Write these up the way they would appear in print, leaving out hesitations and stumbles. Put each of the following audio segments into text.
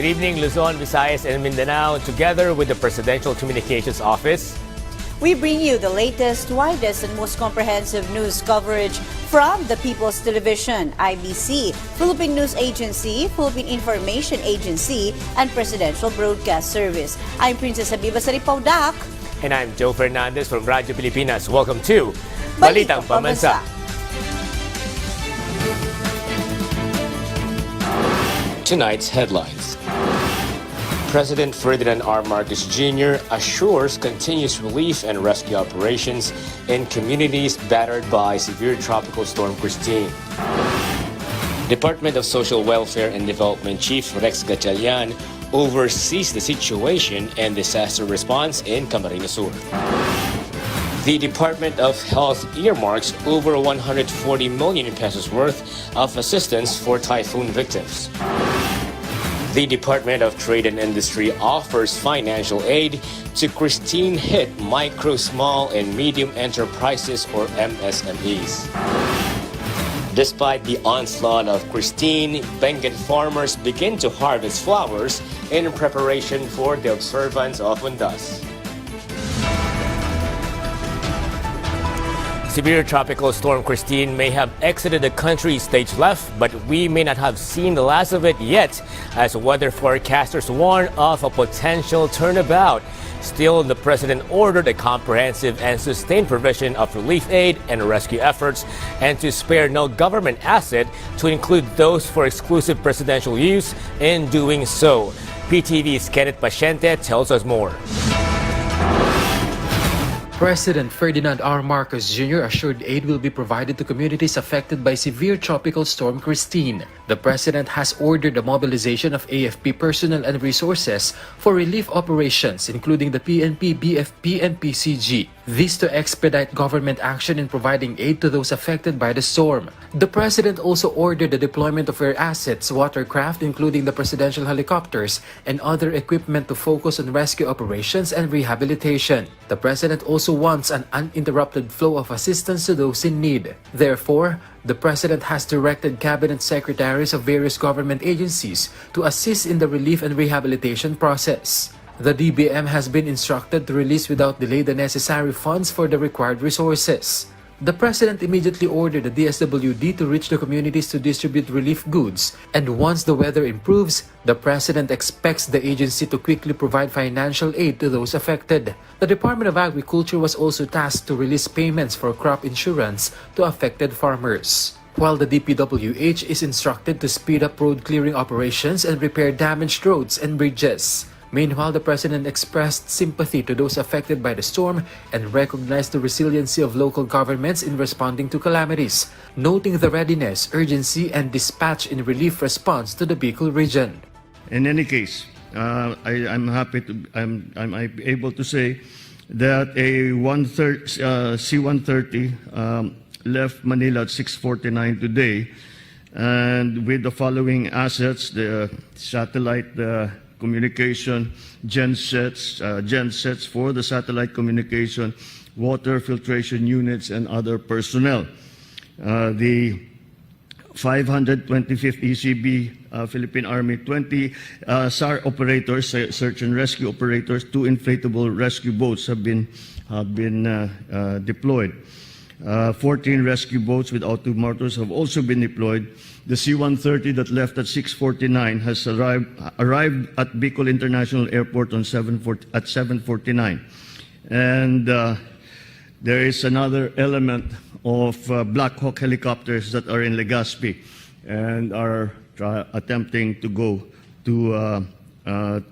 Good evening, Luzon, Visayas, and Mindanao. Together with the Presidential Communications Office, we bring you the latest, widest, and most comprehensive news coverage from the People's Television, IBC, Philippine News Agency, Philippine Information Agency, and Presidential Broadcast Service. I'm Princess Habiba Saripaudak. And I'm Joe Fernandez from Radyo Pilipinas. Welcome to Balitang Pambansa. Tonight's headlines. President Ferdinand R. Marcos Jr. assures continuous relief and rescue operations in communities battered by severe tropical storm Christine. Department of Social Welfare and Development Chief Rex Gatchalian oversees the situation and disaster response in Camarines Sur. The Department of Health earmarks over 140 million pesos worth of assistance for typhoon victims. The Department of Trade and Industry offers financial aid to Christine-hit micro, small, and medium enterprises or MSMEs. Despite the onslaught of Christine, Benguet farmers begin to harvest flowers in preparation for the observance of Undas. Severe tropical storm Christine may have exited the country stage left, but we may not have seen the last of it yet, as weather forecasters warn of a potential turnabout. Still, the President ordered a comprehensive and sustained provision of relief aid and rescue efforts, and to spare no government asset to include those for exclusive presidential use in doing so. PTV's Kenneth Paciente tells us more. President Ferdinand R. Marcos Jr. assured aid will be provided to communities affected by severe tropical storm Christine. The President has ordered the mobilization of AFP personnel and resources for relief operations, including the PNP, BFP, and PCG. This to expedite government action in providing aid to those affected by the storm. The President also ordered the deployment of air assets, watercraft, including the presidential helicopters, and other equipment to focus on rescue operations and rehabilitation. The President also wants an uninterrupted flow of assistance to those in need. Therefore, the President has directed cabinet secretaries of various government agencies to assist in the relief and rehabilitation process. The DBM has been instructed to release without delay the necessary funds for the required resources. The President immediately ordered the DSWD to reach the communities to distribute relief goods, and once the weather improves, the President expects the agency to quickly provide financial aid to those affected. The Department of Agriculture was also tasked to release payments for crop insurance to affected farmers, while the DPWH is instructed to speed up road clearing operations and repair damaged roads and bridges. Meanwhile, the President expressed sympathy to those affected by the storm and recognized the resiliency of local governments in responding to calamities, noting the readiness, urgency, and dispatch in relief response to the Bicol region. In any case, I'm able to say that a C-130 left Manila at 6:49 today, and with the following assets: the satellite communication, gensets for the satellite communication, water filtration units, and other personnel. The 525th ECB Philippine Army, 20 SAR operators, search and rescue operators, 2 inflatable rescue boats have been deployed. 14 rescue boats with automotors have also been deployed. The C-130 that left at 6:49 has arrived at Bicol International Airport at 7:49. And there is another element of Black Hawk helicopters that are in Legazpi and are attempting to go to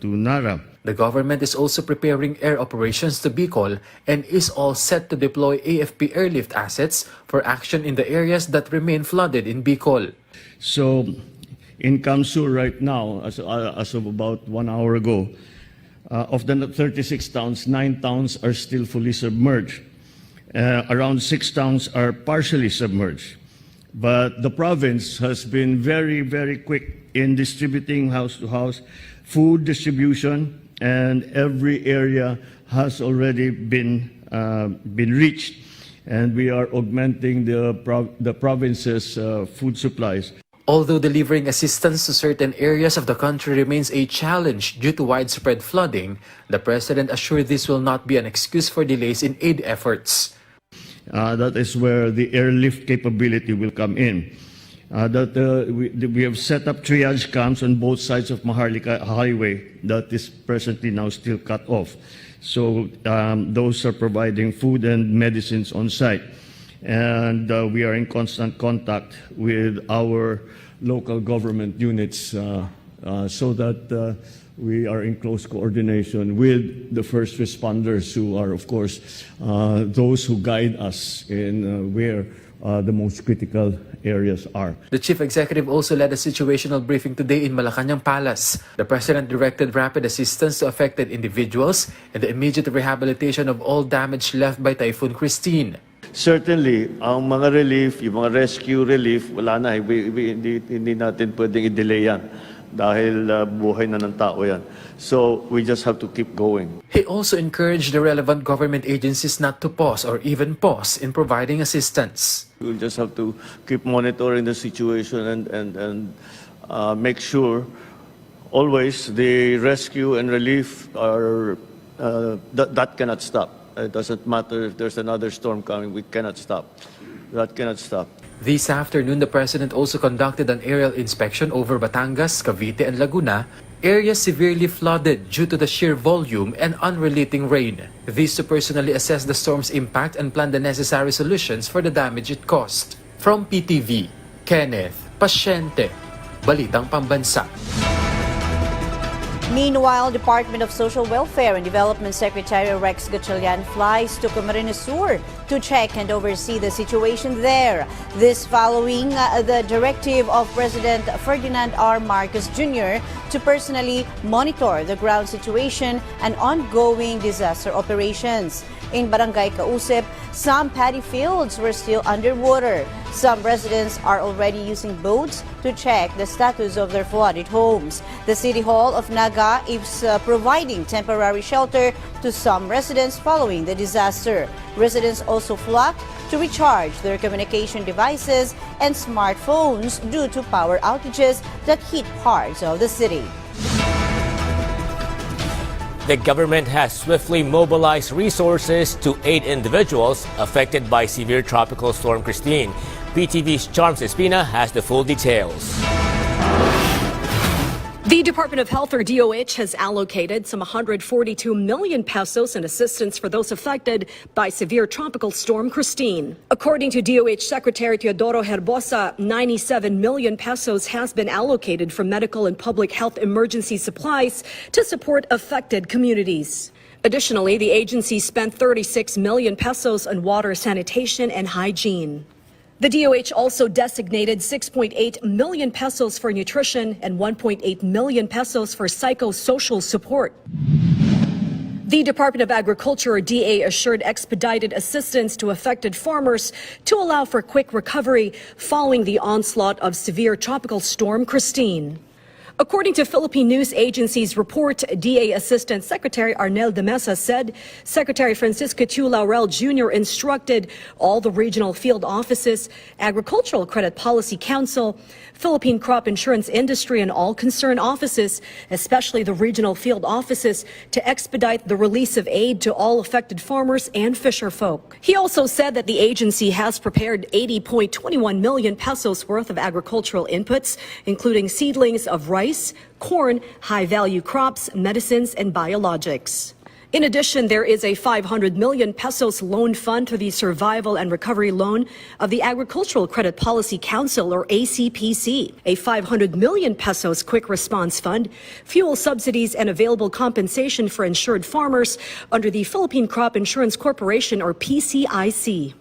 Nara. The government is also preparing air operations to Bicol and is all set to deploy AFP airlift assets for action in the areas that remain flooded in Bicol. So, in Kamsur right now, as of about 1 hour ago, of the 36 towns, 9 towns are still fully submerged. Around 6 towns are partially submerged. But the province has been very, very quick in distributing house to house food distribution, and every area has already been reached, and we are augmenting the province's food supplies. Although delivering assistance to certain areas of the country remains a challenge due to widespread flooding, the President assured this will not be an excuse for delays in aid efforts. That is where the airlift capability will come in. We have set up triage camps on both sides of Maharlika Highway that is presently now still cut off. So those are providing food and medicines on site. And we are in constant contact with our local government units so that we are in close coordination with the first responders who are, of course, those who guide us in where the most critical areas are. The Chief Executive also led a situational briefing today in Malacanang Palace. The President directed rapid assistance to affected individuals and the immediate rehabilitation of all damage left by Typhoon Christine. Certainly, ang mga relief, yung mga rescue relief, wala na. Hindi natin pwedeng i-delay yan dahil buhay na ng tao yan. So, we just have to keep going. He also encouraged the relevant government agencies not to pause or even pause in providing assistance. We'll just have to keep monitoring the situation and make sure always the rescue and relief are that cannot stop. It doesn't matter if there's another storm coming, we cannot stop. That cannot stop. This afternoon, the President also conducted an aerial inspection over Batangas, Cavite, and Laguna, areas severely flooded due to the sheer volume and unrelenting rain. This to personally assess the storm's impact and plan the necessary solutions for the damage it caused. From PTV, Kenneth Pasyente, Balitang Pambansa. Meanwhile, Department of Social Welfare and Development Secretary Rex Gatchalian flies to Camarines Sur to check and oversee the situation there. This following the directive of President Ferdinand R. Marcos Jr. to personally monitor the ground situation and ongoing disaster operations. In Barangay Kausip, some paddy fields were still underwater. Some residents are already using boats to check the status of their flooded homes. The City Hall of Naga is providing temporary shelter to some residents following the disaster. Residents also flocked to recharge their communication devices and smartphones due to power outages that hit parts of the city. The government has swiftly mobilized resources to aid individuals affected by severe tropical storm Christine. PTV's Charms Espina has the full details. The Department of Health, or DOH, has allocated some 142 million pesos in assistance for those affected by severe tropical storm Christine. According to DOH Secretary Teodoro Herbosa, 97 million pesos has been allocated for medical and public health emergency supplies to support affected communities. Additionally, the agency spent 36 million pesos on water sanitation and hygiene. The DOH also designated 6.8 million pesos for nutrition and 1.8 million pesos for psychosocial support. The Department of Agriculture, or DA, assured expedited assistance to affected farmers to allow for quick recovery following the onslaught of severe tropical storm Christine. According to Philippine news agency's report, DA Assistant Secretary Arnel de Mesa said Secretary Francisco Tiu Laurel Jr. instructed all the regional field offices, Agricultural Credit Policy Council, Philippine Crop Insurance Industry, and all concerned offices, especially the regional field offices, to expedite the release of aid to all affected farmers and fisherfolk. He also said that the agency has prepared 80.21 million pesos worth of agricultural inputs, including seedlings of rice, corn, high-value crops, medicines, and biologics. In addition, there is a 500 million pesos loan fund to the Survival and Recovery Loan of the Agricultural Credit Policy Council, or ACPC, a 500 million pesos quick response fund, fuel subsidies, and available compensation for insured farmers under the Philippine Crop Insurance Corporation, or PCIC.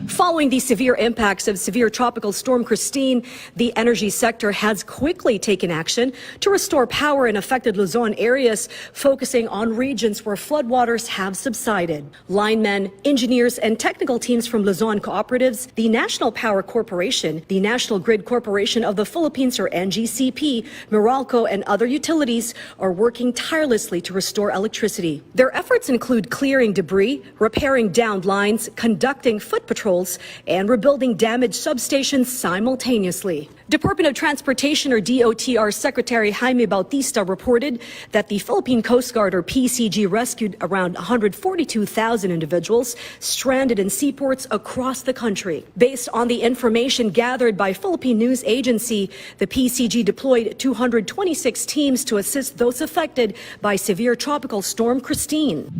Following the severe impacts of severe tropical storm Christine, the energy sector has quickly taken action to restore power in affected Luzon areas, focusing on regions where floodwaters have subsided. Linemen, engineers, and technical teams from Luzon cooperatives, the National Power Corporation, the National Grid Corporation of the Philippines, or NGCP, Meralco, and other utilities are working tirelessly to restore electricity. Their efforts include clearing debris, repairing downed lines, conducting foot patrols, vehicles and rebuilding damaged substations simultaneously. Department of Transportation or DOTR Secretary Jaime Bautista reported that the Philippine Coast Guard or PCG rescued around 142,000 individuals stranded in seaports across the country. Based on the information gathered by Philippine News Agency, the PCG deployed 226 teams to assist those affected by severe tropical storm Christine.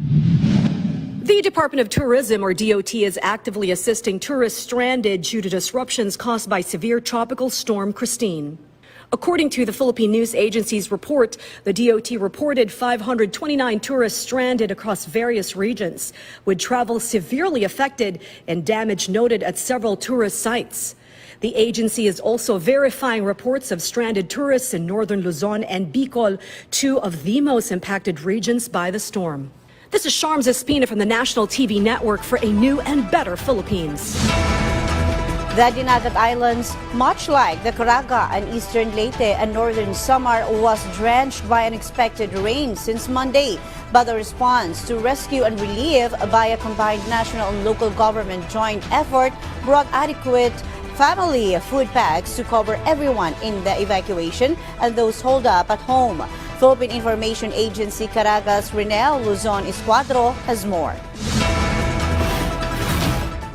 The Department of Tourism, or DOT, is actively assisting tourists stranded due to disruptions caused by severe tropical storm Christine. According to the Philippine News Agency's report, the DOT reported 529 tourists stranded across various regions, with travel severely affected and damage noted at several tourist sites. The agency is also verifying reports of stranded tourists in northern Luzon and Bicol, two of the most impacted regions by the storm. This is Sharms Espina from the National TV Network for a new and better Philippines. The Dinagat Islands, much like the Caraga and eastern Leyte and northern Samar, was drenched by unexpected rain since Monday. But the response to rescue and relief by a combined national and local government joint effort brought adequate family food packs to cover everyone in the evacuation and those holed up at home. Philippine Information Agency Caraga's Rainfall Luzon Escuadro has more.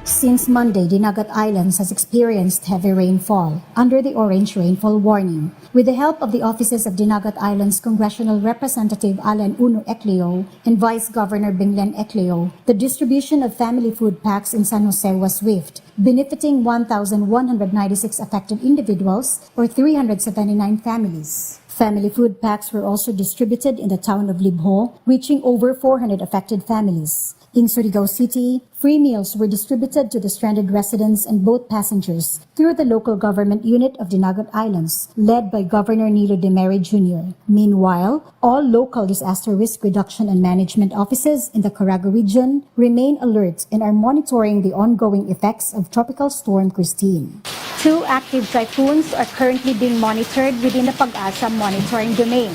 Since Monday, Dinagat Islands has experienced heavy rainfall under the orange rainfall warning. With the help of the offices of Dinagat Islands Congressional Representative Alan Uno Ecleo and Vice Governor Binglen Ecleo, the distribution of family food packs in San Jose was swift, benefiting 1,196 affected individuals or 379 families. Family food packs were also distributed in the town of Libho, reaching over 400 affected families. In Surigao City, free meals were distributed to the stranded residents and boat passengers through the local government unit of Dinagat Islands, led by Governor Nilo De Mary Jr. Meanwhile, all local disaster risk reduction and management offices in the Caraga region remain alert and are monitoring the ongoing effects of Tropical Storm Christine. 2 active typhoons are currently being monitored within the Pag-asa monitoring domain.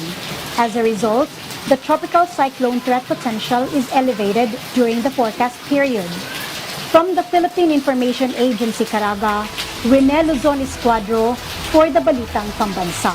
As a result, the tropical cyclone threat potential is elevated during the forecast period. From the Philippine Information Agency Caraga, Rainfall Luzon Escuadro for the Balitang Pambansa.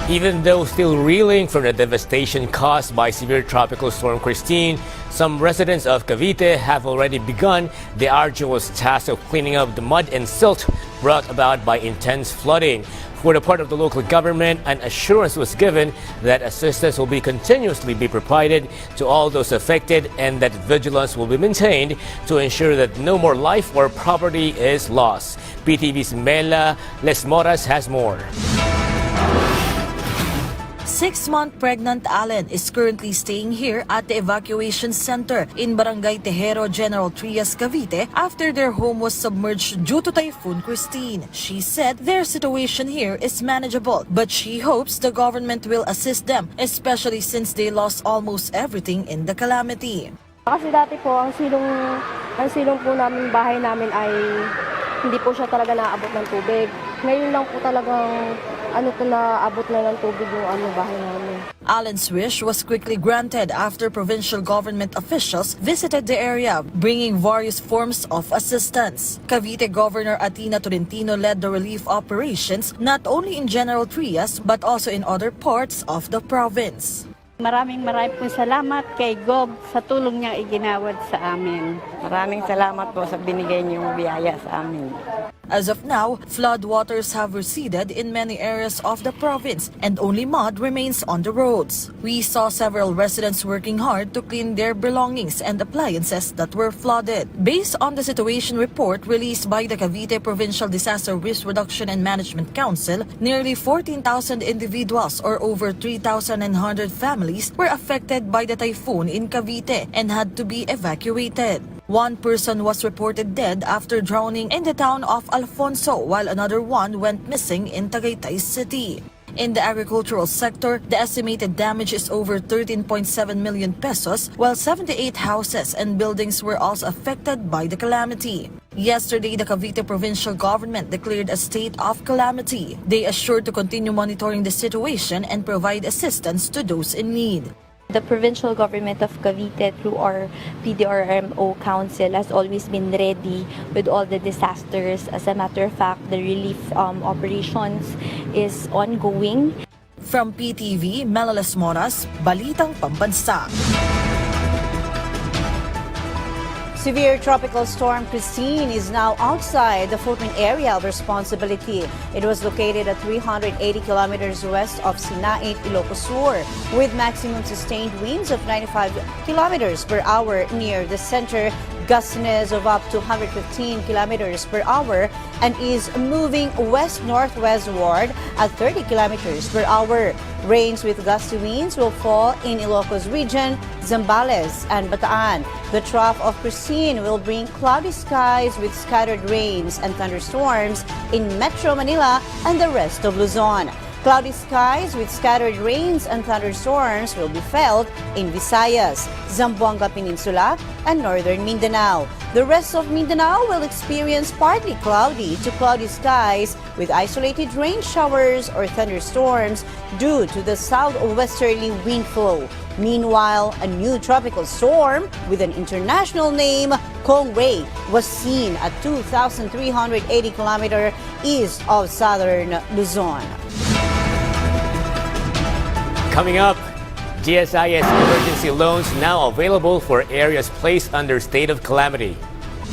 Even though still reeling from the devastation caused by severe tropical storm Christine, some residents of Cavite have already begun the arduous task of cleaning up the mud and silt brought about by intense flooding. For the part of the local government, an assurance was given that assistance will be continuously provided to all those affected and that vigilance will be maintained to ensure that no more life or property is lost. PTV's Mela Lesmoras has more. 6-month pregnant Allen is currently staying here at the evacuation center in Barangay Tejero, General Trias, Cavite after their home was submerged due to Typhoon Christine. She said their situation here is manageable, but she hopes the government will assist them, especially since they lost almost everything in the calamity. Kasi dati po, ang silong po namin bahay namin ay hindi po siya talaga naabot ng tubig. Ngayon lang po talagang naabot na ng tubig yung bahay namin. Allen's wish was quickly granted after provincial government officials visited the area, bringing various forms of assistance. Cavite Governor Atina Tolentino led the relief operations not only in General Trias but also in other parts of the province. Maraming po salamat kay Gov sa tulong niya iginawad sa amin. Maraming salamat po sa binigay niyong biyaya sa amin. As of now, flood waters have receded in many areas of the province and only mud remains on the roads. We saw several residents working hard to clean their belongings and appliances that were flooded. Based on the situation report released by the Cavite Provincial Disaster Risk Reduction and Management Council, nearly 14,000 individuals or over 3,900 families were affected by the typhoon in Cavite and had to be evacuated. One person was reported dead after drowning in the town of Alfonso, while another one went missing in Tagaytay City. In the agricultural sector, the estimated damage is over 13.7 million pesos, while 78 houses and buildings were also affected by the calamity. Yesterday, the Cavite provincial government declared a state of calamity. They assured to continue monitoring the situation and provide assistance to those in need. The provincial government of Cavite through our PDRMO Council has always been ready with all the disasters. As a matter of fact, the relief operations is ongoing. From PTV, Melalas Moras, Balitang Pambansa. Severe tropical storm Christine is now outside the Philippine area of responsibility. It was located at 380 kilometers west of Sinait, Ilocos Sur, with maximum sustained winds of 95 kilometers per hour near the center, gustiness of up to 115 kilometers per hour, and is moving west-northwestward at 30 kilometers per hour. Rains with gusty winds will fall in Ilocos region, Zambales, and Bataan. The trough of Christine will bring cloudy skies with scattered rains and thunderstorms in Metro Manila and the rest of Luzon. Cloudy skies with scattered rains and thunderstorms will be felt in Visayas, Zamboanga Peninsula, and northern Mindanao. The rest of Mindanao will experience partly cloudy to cloudy skies with isolated rain showers or thunderstorms due to the southwesterly wind flow. Meanwhile, a new tropical storm with an international name, Kong Ray, was seen at 2,380 km east of southern Luzon. Coming up, GSIS emergency loans now available for areas placed under state of calamity.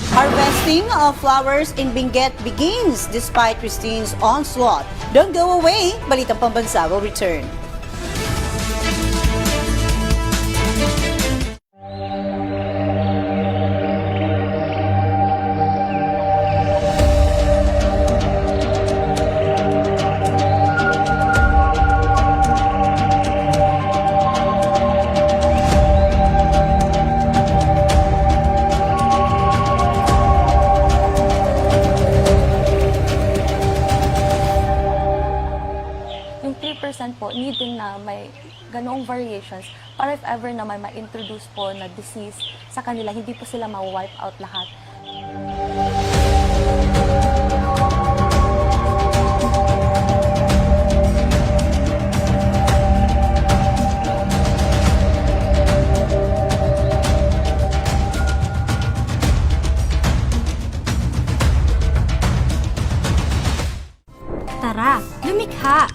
Harvesting of flowers in Benguet begins despite Christine's onslaught. Don't go away. Balitang Pambansa will return. Po, needing na may ganoong variations para if ever na may ma-introduce po na disease sa kanila, hindi po sila ma-wipe out lahat. Tara, lumikha!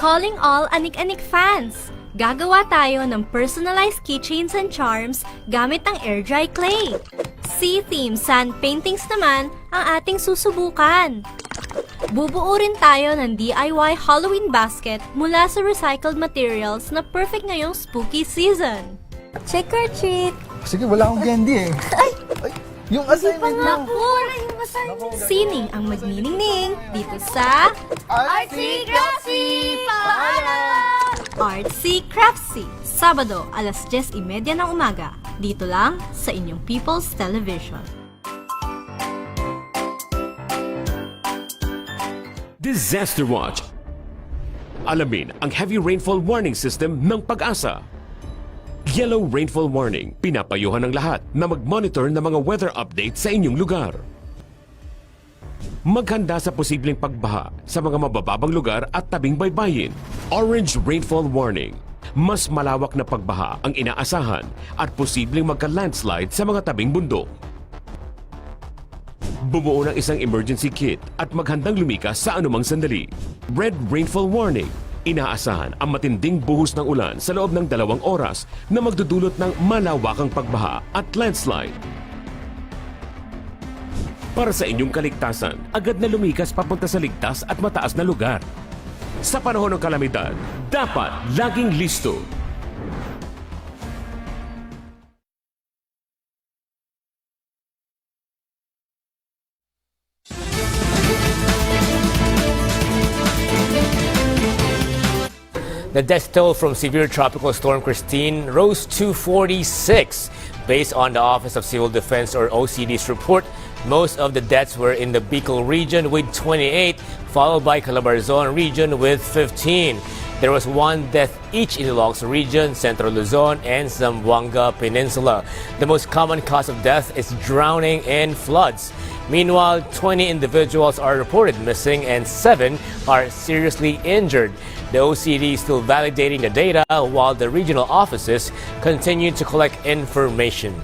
Calling all Anik-Anik fans! Gagawa tayo ng personalized keychains and charms gamit ang air-dry clay. Sea-theme sand paintings naman ang ating susubukan. Bubuo rin tayo ng DIY Halloween basket mula sa recycled materials na perfect ngayong spooky season. Trick or treat! Sige, wala akong candy eh. Ay! Yung assignment mo! Sining ang magniningning dito sa Artsy Craftsy! Artsy Craftsy, Sabado, alas 10:30 ng umaga. Dito lang sa inyong People's Television. Disaster Watch. Alamin ang heavy rainfall warning system ng Pag-asa. Yellow rainfall warning. Pinapayuhan ng lahat na mag-monitor ng mga weather update sa inyong lugar. Maghanda sa posibleng pagbaha sa mga mabababang lugar at tabing baybayin. Orange rainfall warning. Mas malawak na pagbaha ang inaasahan at posibleng magka-landslide sa mga tabing bundok. Bumuo ng isang emergency kit at maghandang lumikas sa anumang sandali. Red rainfall warning. Inaasahan ang matinding buhos ng ulan sa loob ng 2 oras na magdudulot ng malawakang pagbaha at landslide. Para sa inyong kaligtasan, agad na lumikas papunta sa ligtas at mataas na lugar. Sa panahon ng kalamidad, dapat laging listo. The death toll from severe tropical storm Christine rose to 46. Based on the Office of Civil Defense or OCD's report, most of the deaths were in the Bicol region with 28, followed by Calabarzon region with 15. There was 1 death each in the Ilocos region, Centro Luzon, and Zamboanga Peninsula. The most common cause of death is drowning and floods. Meanwhile, 20 individuals are reported missing and 7 are seriously injured. The OCD is still validating the data while the regional offices continue to collect information.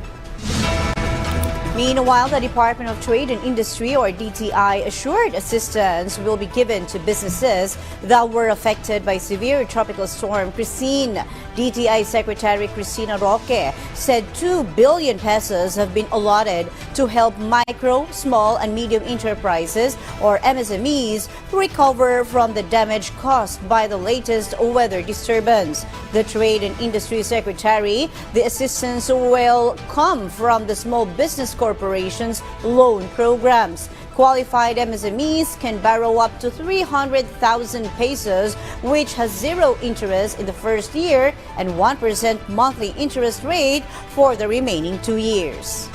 Meanwhile, the Department of Trade and Industry, or DTI, assured assistance will be given to businesses that were affected by severe tropical storm Christine. DTI Secretary Cristina Roque said 2 billion pesos have been allotted to help micro, small, and medium enterprises, or MSMEs, recover from the damage caused by the latest weather disturbance. The Trade and Industry Secretary, the assistance will come from the Small Business Corporation's loan programs. Qualified MSMEs can borrow up to 300,000 pesos, which has 0 interest in the first year and 1% monthly interest rate for the remaining 2 years.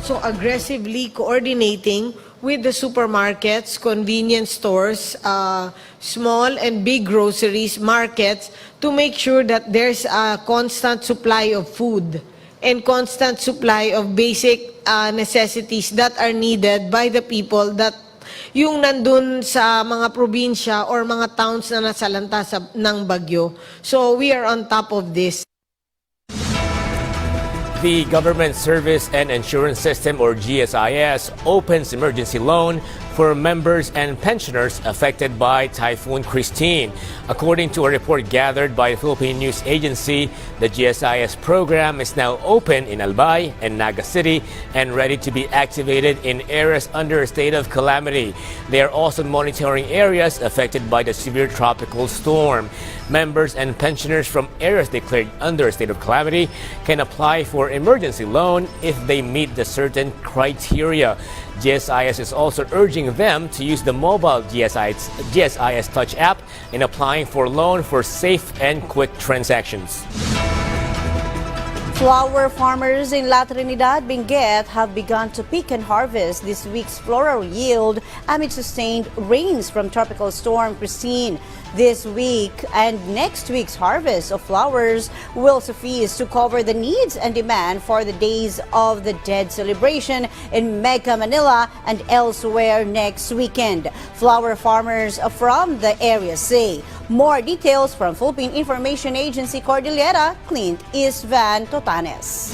So aggressively coordinating with the supermarkets, convenience stores, small and big groceries, markets, to make sure that there's a constant supply of food and constant supply of basic necessities that are needed by the people that yung nandun sa mga probinsya or mga towns na nasalanta ng bagyo. So we are on top of this. The Government Service and Insurance System, or GSIS, opens emergency loan for members and pensioners affected by Typhoon Christine. According to a report gathered by the Philippine News Agency, the GSIS program is now open in Albay and Naga City and ready to be activated in areas under a state of calamity. They are also monitoring areas affected by the severe tropical storm. Members and pensioners from areas declared under a state of calamity can apply for emergency loan if they meet the certain criteria. GSIS is also urging them to use the mobile GSIS Touch app in applying for loan for safe and quick transactions. Flower farmers in La Trinidad, Benguet have begun to pick and harvest this week's floral yield amid sustained rains from Tropical Storm Christine. This week and next week's harvest of flowers will suffice to cover the needs and demand for the Days of the Dead celebration in Mega Manila and elsewhere next weekend. Flower farmers from the area say. More details from Philippine Information Agency Cordillera, Clint Isvan Totanes.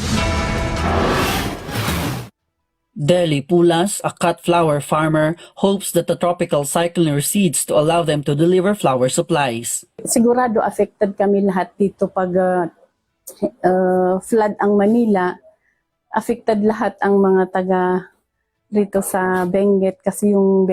Deli Pulas, a cut flower farmer, hopes that the tropical cyclone recedes to allow them to deliver flower supplies. Sigurado affected kami lahat dito pag flood ang Manila. Affected lahat ang mga taga rito sa Benguet kasi yung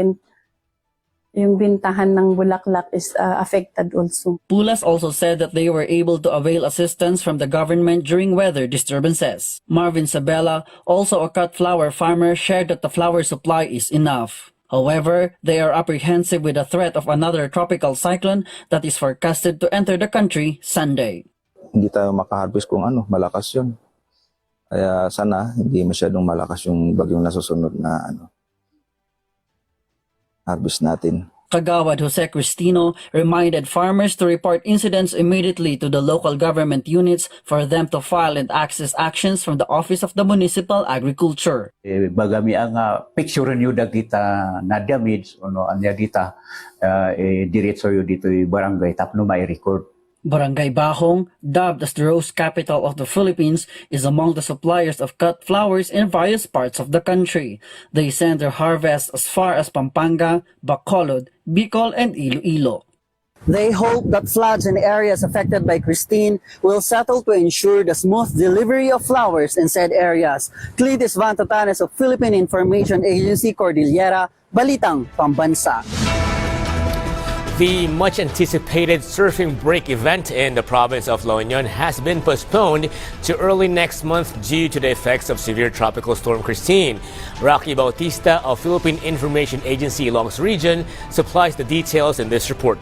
bintahan ng bulaklak is affected also. Pulas also said that they were able to avail assistance from the government during weather disturbances. Marvin Sabella, also a cut flower farmer, shared that the flower supply is enough. However, they are apprehensive with the threat of another tropical cyclone that is forecasted to enter the country Sunday. Hindi tayo makaharvest kung malakas yun. Kaya sana hindi masyadong malakas yung bagyong nasusunod na harvest natin. Kagawad Jose Cristino reminded farmers to report incidents immediately to the local government units for them to file and access actions from the Office of the Municipal Agriculture. Bagami ang picture nyo dagita na damage anya dita diretso yo dito barangay tapno may record. Barangay Bagong, dubbed as the rose capital of the Philippines, is among the suppliers of cut flowers in various parts of the country. They send their harvests as far as Pampanga, Bacolod, Bicol, and Iloilo. They hope that floods in areas affected by Christine will settle to ensure the smooth delivery of flowers in said areas. Clint Isvan Totanes of Philippine Information Agency Cordillera, Balitang Pambansa. The much-anticipated surfing break event in the province of La Union has been postponed to early next month due to the effects of severe tropical storm Christine. Rocky Bautista of Philippine Information Agency Ilong's region supplies the details in this report.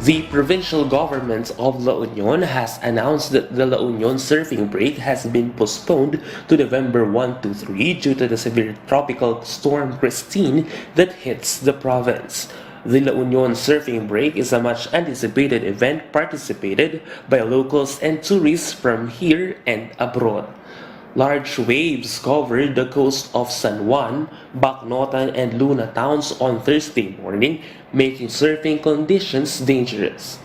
The provincial government of La Union has announced that the La Union surfing break has been postponed to November 1 to 3 due to the severe tropical storm Christine that hits the province. The La Union surfing break is a much-anticipated event participated by locals and tourists from here and abroad. Large waves covered the coast of San Juan, Bacnotan, and Luna towns on Thursday morning, making surfing conditions dangerous.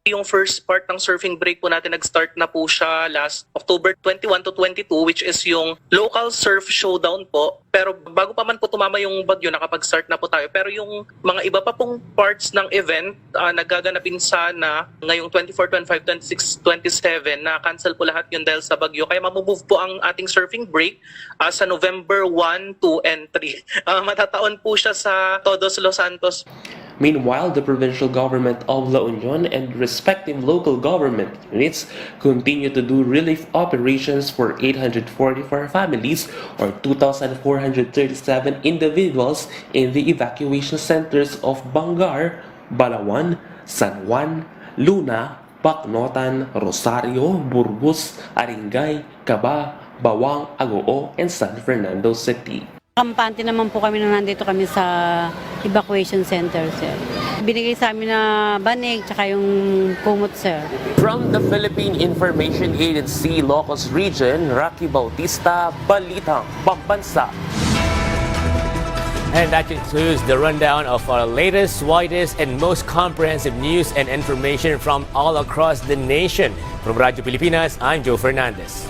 Yung first part ng surfing break po natin, nag-start na po siya last October 21 to 22, which is yung local surf showdown po. Pero bago pa man po tumama yung bagyo, nakapag-start na po tayo. Pero yung mga iba pa pong parts ng event, nagaganapin sana ngayong 24, 25, 26, 27, na cancel po lahat yun dahil sa bagyo. Kaya mamumove po ang ating surfing break sa November 1, 2, and 3. Matataon po siya sa Todos Los Santos. Meanwhile, the provincial government of La Union and respective local government units continue to do relief operations for 844 families or 2,437 individuals in the evacuation centers of Bangar, Balawan, San Juan, Luna, Bacnotan, Rosario, Burgos, Aringay, Caba, Bawang, Agoo, and San Fernando City. Kampante naman po kami na nandito kami sa evacuation center, sir. Binigay sa amin na banig tsaka yung kumot, sir. From the Philippine Information Agency Locos Region, Rocky Bautista, Balitang Pambansa. And that concludes the rundown of our latest, widest, and most comprehensive news and information from all across the nation. From Radyo Pilipinas, I'm Joe Fernandez.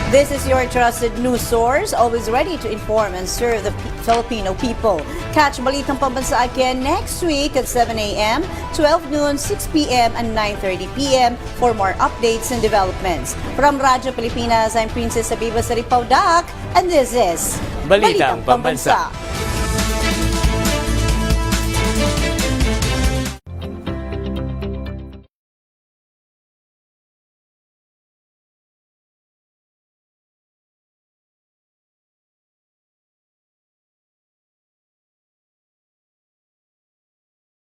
This is your trusted news source, always ready to inform and serve the Filipino people. Catch Balitang Pambansa again next week at 7 a.m., 12 noon, 6 p.m., and 9:30 p.m. for more updates and developments. From Radyo Pilipinas, I'm Princess Abiba Saripaudak, and this is Balitang Pambansa.